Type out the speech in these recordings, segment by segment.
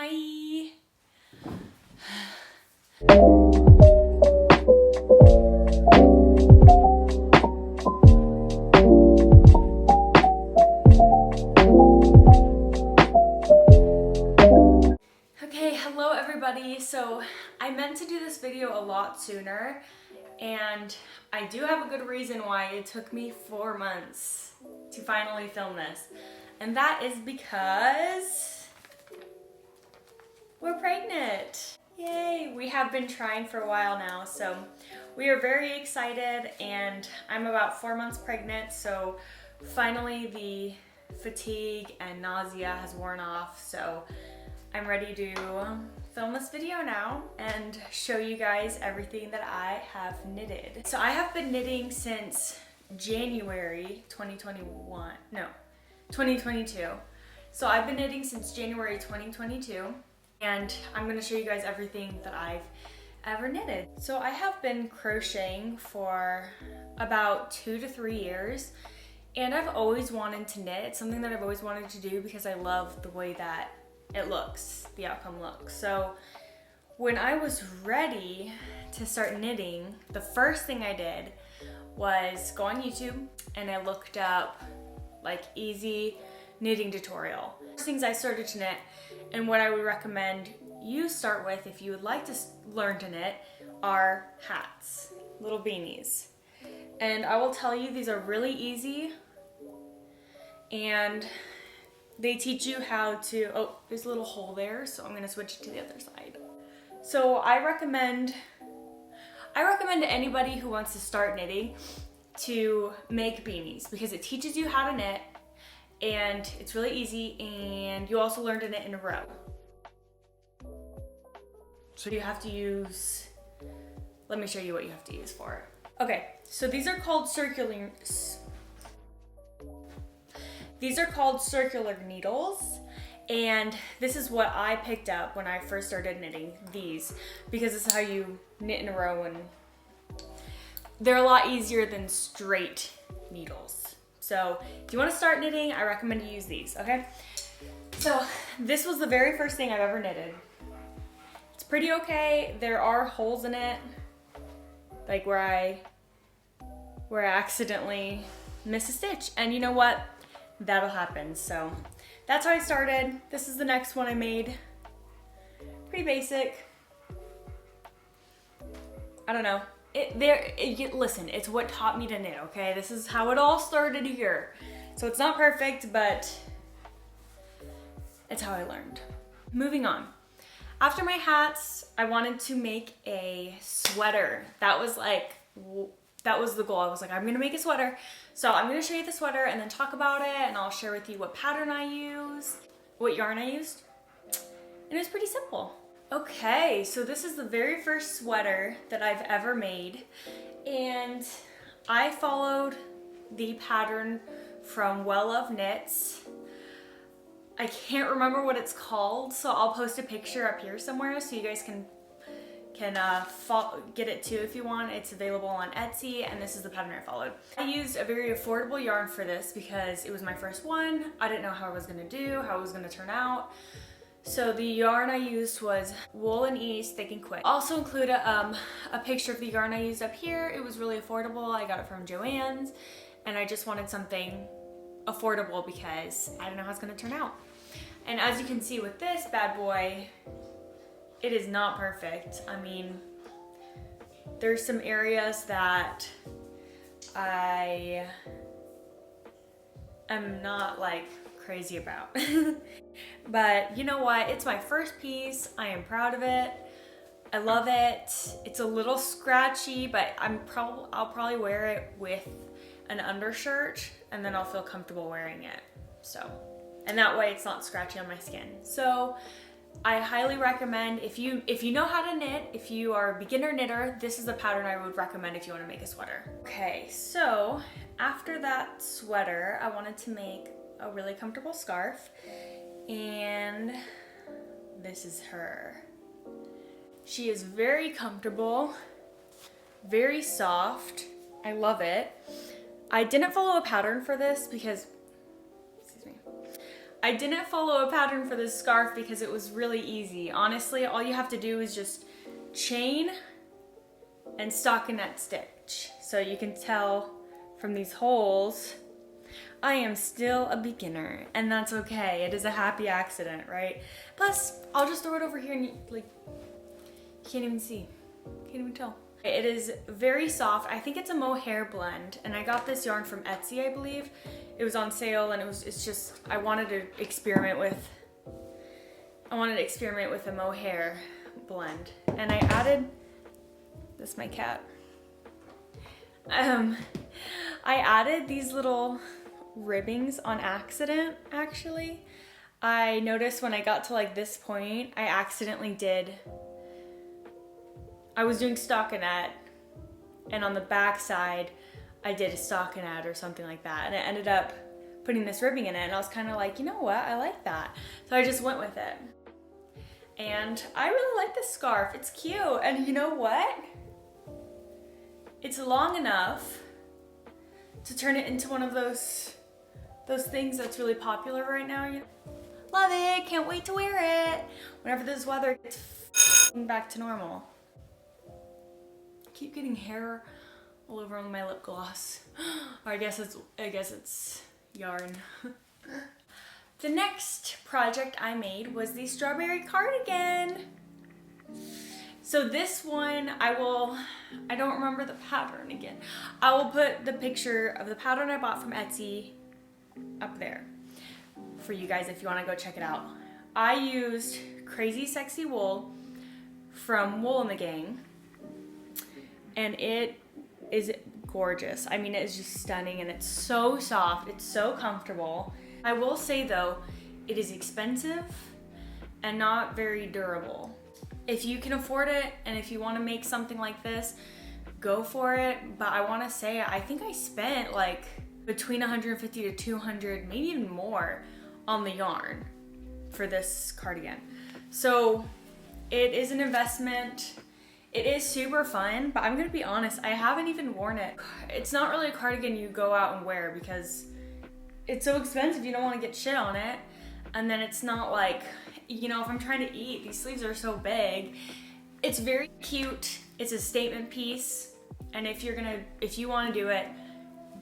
Hi. Okay, hello everybody. So I meant to do this video a lot sooner, and I do have a good reason why it took me 4 months to finally film this. And that is because we're pregnant. Yay! We have been trying for a while now, so we are very excited, and I'm about 4 months pregnant, so finally the fatigue and nausea has worn off, so I'm ready to film this video now and show you guys everything that I have knitted. So I have been knitting since January 2022. So I've been knitting since January 2022, and I'm gonna show you guys everything that I've ever knitted. So I have been crocheting for about 2 to 3 years, and I've always wanted to knit. It's something that I've always wanted to do because I love the way that it looks, the outcome looks. So when I was ready to start knitting, the first thing I did was go on YouTube and I looked up like easy knitting tutorial. First things I started to knit, and what I would recommend you start with if you would like to learn to knit, are hats, little beanies. And I will tell you, these are really easy, and they teach you how to, oh, there's a little hole there, so I'm gonna switch to the other side. So I recommend to anybody who wants to start knitting to make beanies, because it teaches you how to knit, and it's really easy, and you also learn to knit in a row. So you have to use, let me show you what you have to use for it. Okay, so these are called circular needles, and this is what I picked up when I first started knitting these, because this is how you knit in a row, and they're a lot easier than straight needles. So if you want to start knitting, I recommend you use these, okay? So this was the very first thing I've ever knitted. It's pretty okay. There are holes in it, like where I accidentally missed a stitch, and you know what? That'll happen. So that's how I started. This is the next one I made. Pretty basic. I don't know. Listen, it's what taught me to knit, okay? This is how it all started here. So it's not perfect, but it's how I learned. Moving on. After my hats, I wanted to make a sweater. That was the goal. I was like, I'm gonna make a sweater. So I'm gonna show you the sweater and then talk about it, and I'll share with you what pattern I used, what yarn I used, and it was pretty simple. Okay, so this is the very first sweater that I've ever made, and I followed the pattern from Well Of Knits. I can't remember what it's called, so I'll post a picture up here somewhere so you guys can get it too if you want. It's available on Etsy, and this is the pattern I followed. I used a very affordable yarn for this because it was my first one. I didn't know how I was gonna do, how it was gonna turn out. So the yarn I used was Wool and Ease Thick and Quick. I'll also include a picture of the yarn I used up here. It was really affordable. I got it from Joann's, and I just wanted something affordable because I don't know how it's gonna turn out. And as you can see with this bad boy, it is not perfect. I mean, there's some areas that I am not like crazy about. But you know what? It's my first piece. I am proud of it. I love it. It's a little scratchy, but I'll probably wear it with an undershirt, and then I'll feel comfortable wearing it. So, and that way it's not scratchy on my skin. So I highly recommend, if you know how to knit, if you are a beginner knitter, this is the pattern I would recommend if you want to make a sweater. Okay, so after that sweater, I wanted to make a really comfortable scarf, and this is her. She is very comfortable, very soft. I love it. I didn't follow a pattern for this because, excuse me, I didn't follow a pattern for this scarf because it was really easy. Honestly, all you have to do is just chain and stockinette stitch. So you can tell from these holes, I am still a beginner, and that's okay. It is a happy accident, right? Plus, I'll just throw it over here and you can't even see, can't even tell. It is very soft. I think it's a mohair blend, and I got this yarn from Etsy, I believe. It was on sale, and it's just, I wanted to experiment with a mohair blend. And I added, this is my cat. I added these little ribbings on accident, actually. I noticed when I got to like this point, I was doing stockinette, and on the back side, I did a stockinette or something like that, and I ended up putting this ribbing in it, and I was kind of like, you know what, I like that. So I just went with it. And I really like this scarf. It's cute, and you know what? It's long enough to turn it into one of those things that's really popular right now. Love it, can't wait to wear it whenever this weather gets back to normal. Keep getting hair all over on my lip gloss. Or I guess it's yarn. The next project I made was the strawberry cardigan. So this one, I don't remember the pattern again. I will put the picture of the pattern I bought from Etsy up there for you guys if you want to go check it out. I used Crazy Sexy Wool from Wool and the Gang, and it is gorgeous. I mean, it is just stunning, and it's so soft, it's so comfortable. I will say though, it is expensive and not very durable. If you can afford it, and if you want to make something like this, go for it. But I want to say, I think I spent like between 150 to 200, maybe even more on the yarn for this cardigan. So it is an investment. It is super fun, but I'm gonna be honest, I haven't even worn it. It's not really a cardigan you go out and wear because it's so expensive, you don't want to get shit on it. And then it's not like, you know, if I'm trying to eat, these sleeves are so big. It's very cute. It's a statement piece. And if you want to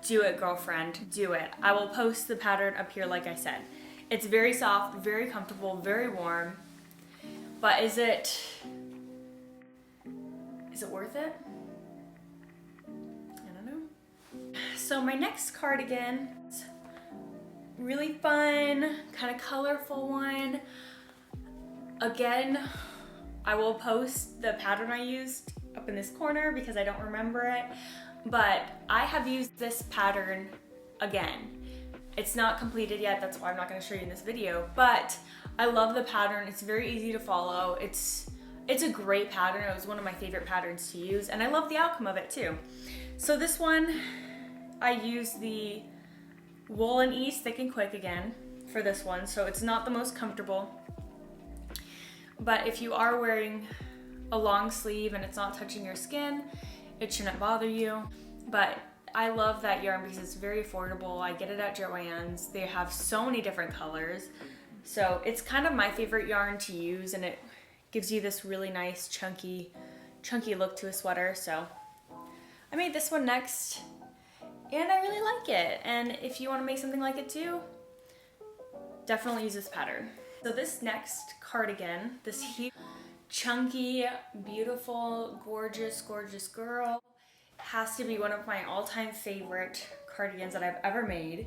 do it, girlfriend, do it. I will post the pattern up here like I said. It's very soft, very comfortable, very warm. But is it worth it? I don't know. So my next cardigan, really fun, kind of colorful one. Again, I will post the pattern I used up in this corner because I don't remember it, but I have used this pattern again. It's not completed yet, that's why I'm not going to show you in this video, but I love the pattern. It's very easy to follow. It's a great pattern. It was one of my favorite patterns to use, and I love the outcome of it too. So this one, I used the Wool and Ease Thick and Quick again for this one, so it's not the most comfortable. But if you are wearing a long sleeve and it's not touching your skin, it shouldn't bother you. But I love that yarn because it's very affordable. I get it at Joann's. They have so many different colors. So it's kind of my favorite yarn to use, and it gives you this really nice chunky look to a sweater. So I made this one next, and I really like it. And if you want to make something like it too, definitely use this pattern. So this next cardigan, this huge, chunky, beautiful, gorgeous girl, has to be one of my all-time favorite cardigans that I've ever made.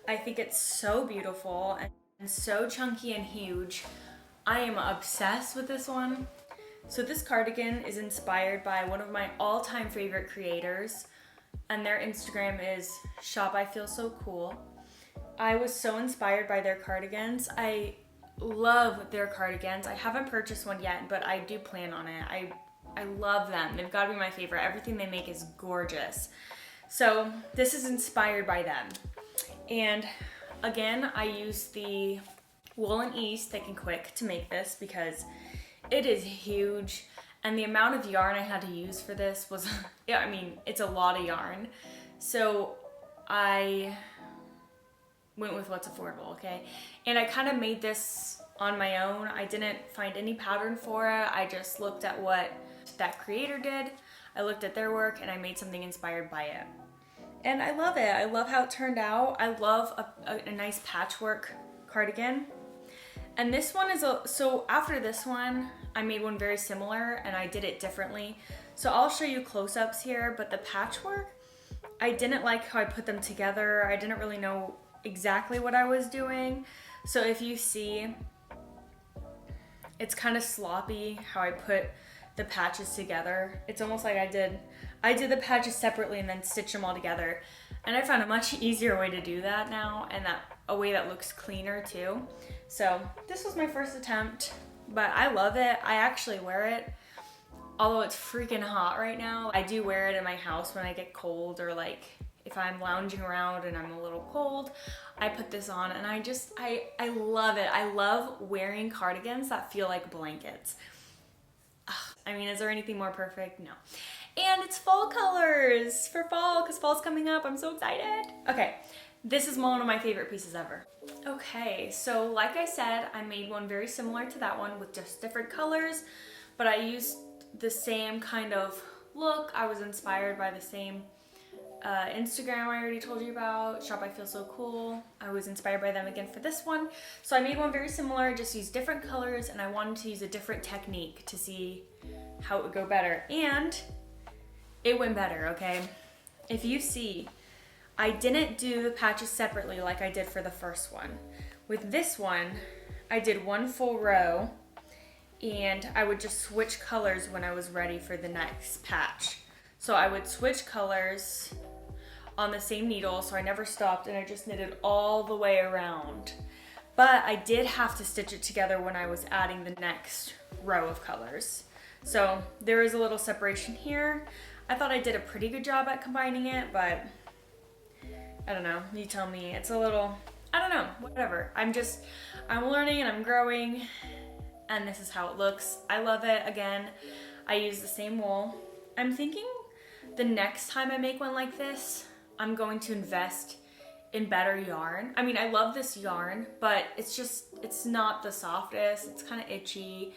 I think it's so beautiful and so chunky and huge. I am obsessed with this one. So this cardigan is inspired by one of my all-time favorite creators, and their Instagram is Shop I Feel So Cool. I was so inspired by their cardigans. I love their cardigans. I haven't purchased one yet, but I do plan on it. I love them. They've got to be my favorite. Everything they make is gorgeous. So this is inspired by them. And again, I used the Wool and Ease Thick and Quick to make this because it is huge. And the amount of yarn I had to use for this was, it's a lot of yarn. So I went with what's affordable, okay? And I kind of made this on my own. I didn't find any pattern for it. I just looked at what that creator did. I looked at their work and I made something inspired by it. And I love it. I love how it turned out. I love a nice patchwork cardigan. And this one is so after this one, I made one very similar and I did it differently. So I'll show you close-ups here, but the patchwork, I didn't like how I put them together. I didn't really know exactly what I was doing. So if you see, it's kind of sloppy how I put the patches together. It's almost like I did the patches separately and then stitch them all together. And I found a much easier way to do that now, and a way that looks cleaner too. So this was my first attempt, but I love it. I actually wear it. Although it's freaking hot right now, I do wear it in my house when I get cold, or like if I'm lounging around and I'm a little cold, I put this on and I love it. I love wearing cardigans that feel like blankets. Ugh, I mean, is there anything more perfect? No. And it's fall colors for fall, because fall's coming up. I'm so excited. Okay, this is one of my favorite pieces ever. Okay, so like I said, I made one very similar to that one with just different colors, but I used the same kind of look. I was inspired by the same Instagram I already told you about, Shop I Feel So Cool. I was inspired by them again for this one. So I made one very similar, just used different colors, and I wanted to use a different technique to see how it would go better. And it went better, okay? If you see, I didn't do the patches separately like I did for the first one. With this one, I did one full row, and I would just switch colors when I was ready for the next patch. So I would switch colors on the same needle, so I never stopped, and I just knitted all the way around. But I did have to stitch it together when I was adding the next row of colors. So there is a little separation here. I thought I did a pretty good job at combining it, but I don't know, you tell me. It's a little, I don't know, whatever. I'm learning and I'm growing, and this is how it looks. I love it. Again, I use the same wool. I'm thinking the next time I make one like this, I'm going to invest in better yarn. I mean, I love this yarn, but it's not the softest. It's kind of itchy,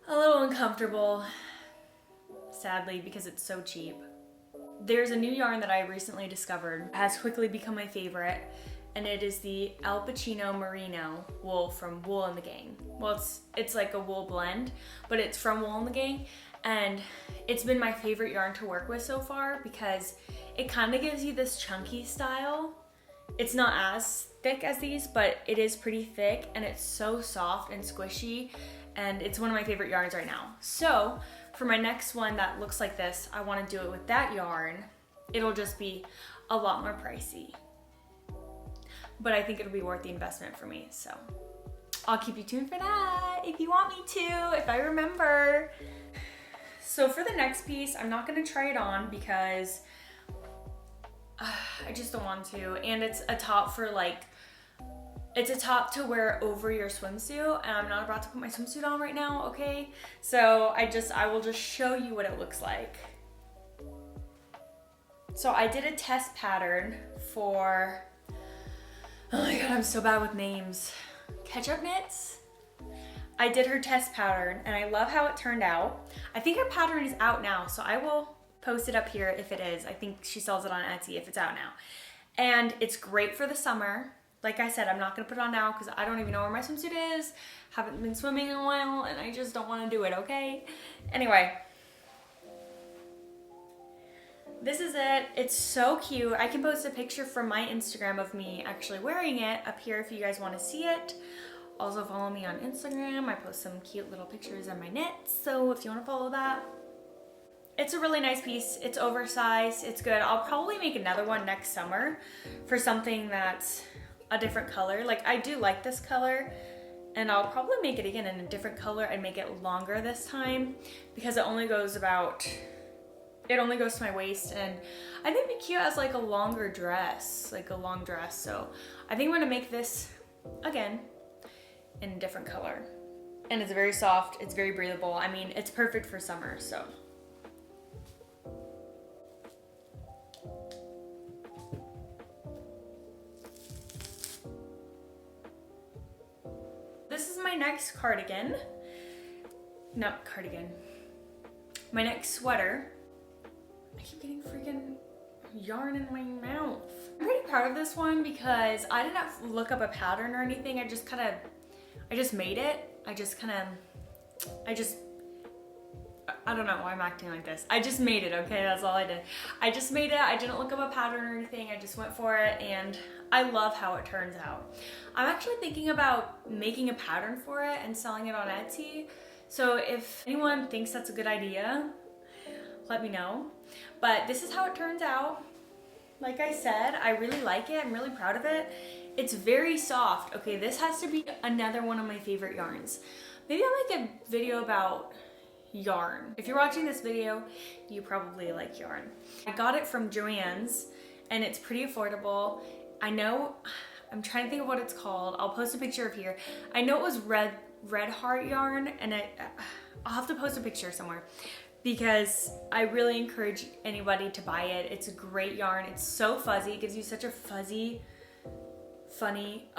a little uncomfortable, sadly, because it's so cheap. There's a new yarn that I recently discovered, has quickly become my favorite, and it is the Al Pacino Merino wool from Wool and the Gang. Well, it's like a wool blend, but it's from Wool and the Gang, and it's been my favorite yarn to work with so far because it kind of gives you this chunky style. It's not as thick as these, but it is pretty thick, and it's so soft and squishy, and it's one of my favorite yarns right now. So for my next one that looks like this, I want to do it with that yarn. It'll just be a lot more pricey, but I think it'll be worth the investment for me. So I'll keep you tuned for that if you want me to, if I remember. So for the next piece, I'm not going to try it on because I just don't want to. And it's a top for it's a top to wear over your swimsuit, and I'm not about to put my swimsuit on right now, okay? So I will just show you what it looks like. So I did a test pattern for, oh my God, I'm so bad with names. Ketchup Knits? I did her test pattern, and I love how it turned out. I think her pattern is out now, so I will post it up here if it is. I think she sells it on Etsy if it's out now. And it's great for the summer. Like I said, I'm not gonna put it on now because I don't even know where my swimsuit is. Haven't been swimming in a while, and I just don't wanna do it, okay? Anyway. This is it. It's so cute. I can post a picture from my Instagram of me actually wearing it up here if you guys wanna see it. Also follow me on Instagram. I post some cute little pictures of my knits, so if you wanna follow that. It's a really nice piece. It's oversized. It's good. I'll probably make another one next summer for something that's a different color. Like, I do like this color, and I'll probably make it again in a different color and make it longer this time because it only goes to my waist, and I think it'd be cute as like a longer dress, like a long dress. So I think I'm gonna make this again in a different color, and it's very soft. It's very breathable. I mean, it's perfect for summer, so. next cardigan, not cardigan, my next sweater, I keep getting freaking yarn in my mouth. I'm pretty proud of this one because I didn't have to look up a pattern or anything. I just made it. I don't know why I'm acting like this. I just made it, okay? That's all I did. I just made it. I didn't look up a pattern or anything. I just went for it and I love how it turns out. I'm actually thinking about making a pattern for it and selling it on Etsy. So if anyone thinks that's a good idea, let me know. But this is how it turns out. Like I said, I really like it. I'm really proud of it. It's very soft. Okay, this has to be another one of my favorite yarns. Maybe I'll make a video about yarn. If you're watching this video, you probably like yarn. I got it from Joann's and it's pretty affordable. I know, I'm trying to think of what it's called. I'll post a picture of here. I know it was Red Heart yarn and I'll have to post a picture somewhere because I really encourage anybody to buy it. It's a great yarn. It's so fuzzy. It gives you such a fuzzy, funny,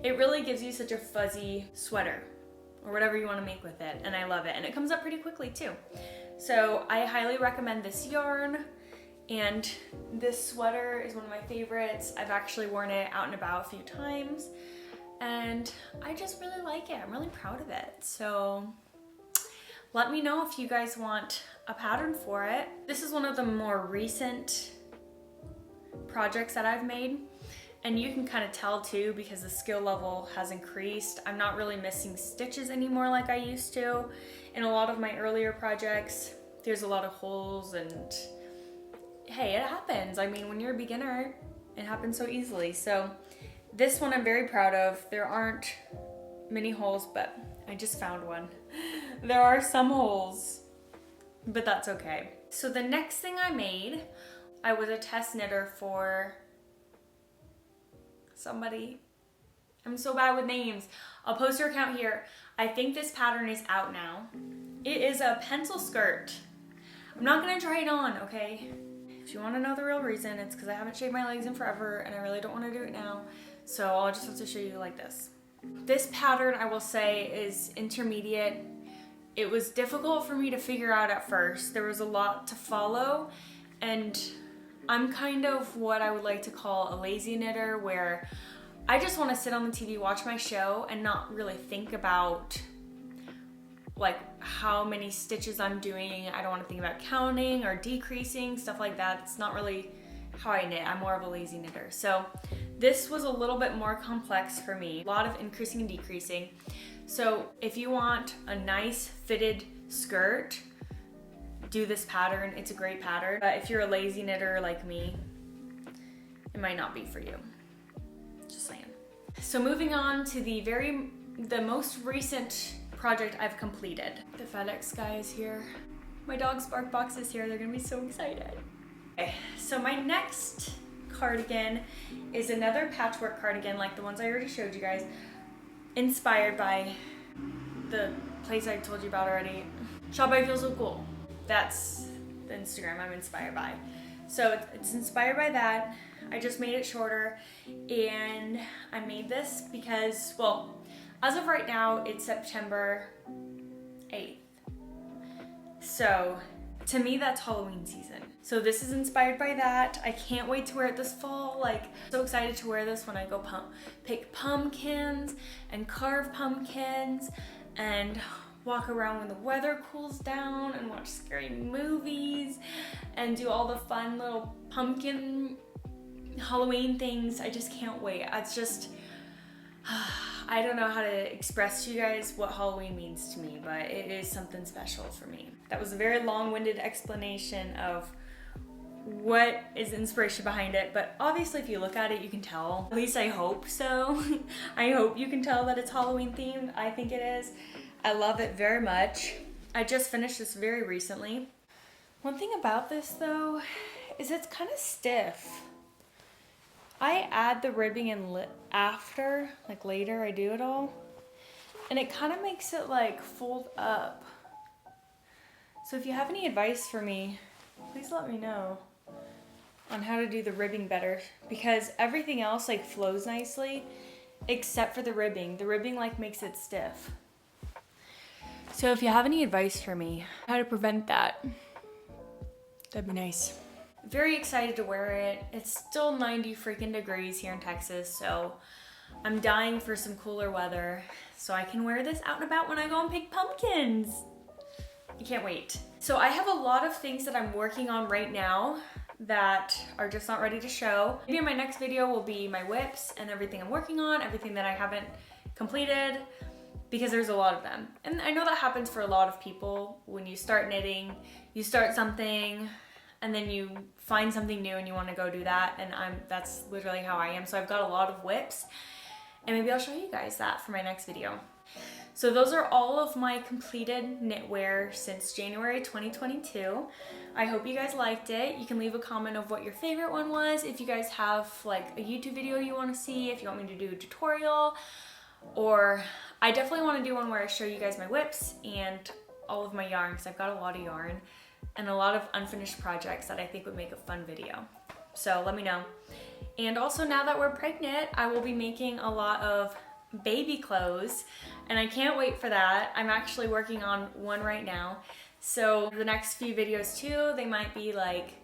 it really gives you such a fuzzy sweater or whatever you want to make with it, and I love it. And it comes up pretty quickly too. So I highly recommend this yarn, and this sweater is one of my favorites. I've actually worn it out and about a few times, and I just really like it. I'm really proud of it. So let me know if you guys want a pattern for it. This is one of the more recent projects that I've made. And you can kind of tell too because the skill level has increased. I'm not really missing stitches anymore like I used to. In a lot of my earlier projects, there's a lot of holes and hey, it happens. I mean, when you're a beginner, it happens so easily. So this one I'm very proud of. There aren't many holes, but I just found one. There are some holes, but that's okay. So the next thing I made, I was a test knitter for somebody. I'm so bad with names. I'll post her account here. I think this pattern is out now. It is a pencil skirt. I'm not gonna try it on, okay? If you wanna know the real reason, it's because I haven't shaved my legs in forever and I really don't wanna do it now. So I'll just have to show you like this. This pattern, I will say, is intermediate. It was difficult for me to figure out at first. There was a lot to follow, and I'm kind of what I would like to call a lazy knitter, where I just want to sit on the TV, watch my show, and not really think about like how many stitches I'm doing. I don't want to think about counting or decreasing, stuff like that. It's not really how I knit. I'm more of a lazy knitter. So this was a little bit more complex for me. A lot of increasing and decreasing. So if you want a nice fitted skirt, do this pattern. It's a great pattern. But if you're a lazy knitter like me, it might not be for you. Just saying. So moving on to the most recent project I've completed. The FedEx guy is here. My dog's bark box is here. They're gonna be so excited. Okay, so my next cardigan is another patchwork cardigan like the ones I already showed you guys, inspired by the place I told you about already. Shop by Feel So Cool. That's the Instagram I'm inspired by. So it's inspired by that. I just made it shorter, and I made this because, well, as of right now, it's September 8th. So to me, that's Halloween season. So this is inspired by that. I can't wait to wear it this fall. Like, so excited to wear this when I go pick pumpkins and carve pumpkins and walk around when the weather cools down and watch scary movies and do all the fun little pumpkin Halloween things. I just can't wait. It's just, I don't know how to express to you guys what Halloween means to me, but it is something special for me. That was a very long-winded explanation of what is the inspiration behind it, but obviously if you look at it, you can tell. At least I hope so. I hope you can tell that it's Halloween themed. I think it is. I love it very much. I just finished this very recently. One thing about this though, is it's kind of stiff. I add the ribbing in after, like later I do it all, and it kind of makes it like fold up. So if you have any advice for me, please let me know on how to do the ribbing better, because everything else like flows nicely except for the ribbing. The ribbing like makes it stiff. So if you have any advice for me, how to prevent that, that'd be nice. Very excited to wear it. It's still 90 freaking degrees here in Texas, so I'm dying for some cooler weather so I can wear this out and about when I go and pick pumpkins. I can't wait. So I have a lot of things that I'm working on right now that are just not ready to show. Maybe in my next video will be my whips and everything I'm working on, everything that I haven't completed, because there's a lot of them. And I know that happens for a lot of people. When you start knitting, you start something and then you find something new and you want to go do that, and that's literally how I am. So I've got a lot of whips, and maybe I'll show you guys that for my next video. So those are all of my completed knitwear since January 2022. I hope you guys liked it. You can leave a comment of what your favorite one was. If you guys have like a YouTube video you want to see, if you want me to do a tutorial, or I definitely want to do one where I show you guys my whips and all of my yarn, because I've got a lot of yarn and a lot of unfinished projects that I think would make a fun video. So let me know. And also, now that we're pregnant, I will be making a lot of baby clothes, and I can't wait for that. I'm actually working on one right now. So the next few videos too, they might be like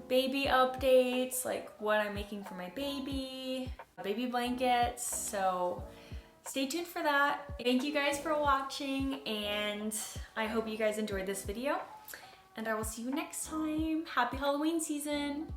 baby updates, like what I'm making for my baby blankets. So stay tuned for that. Thank you guys for watching, and I hope you guys enjoyed this video, and I will see you next time. Happy Halloween season.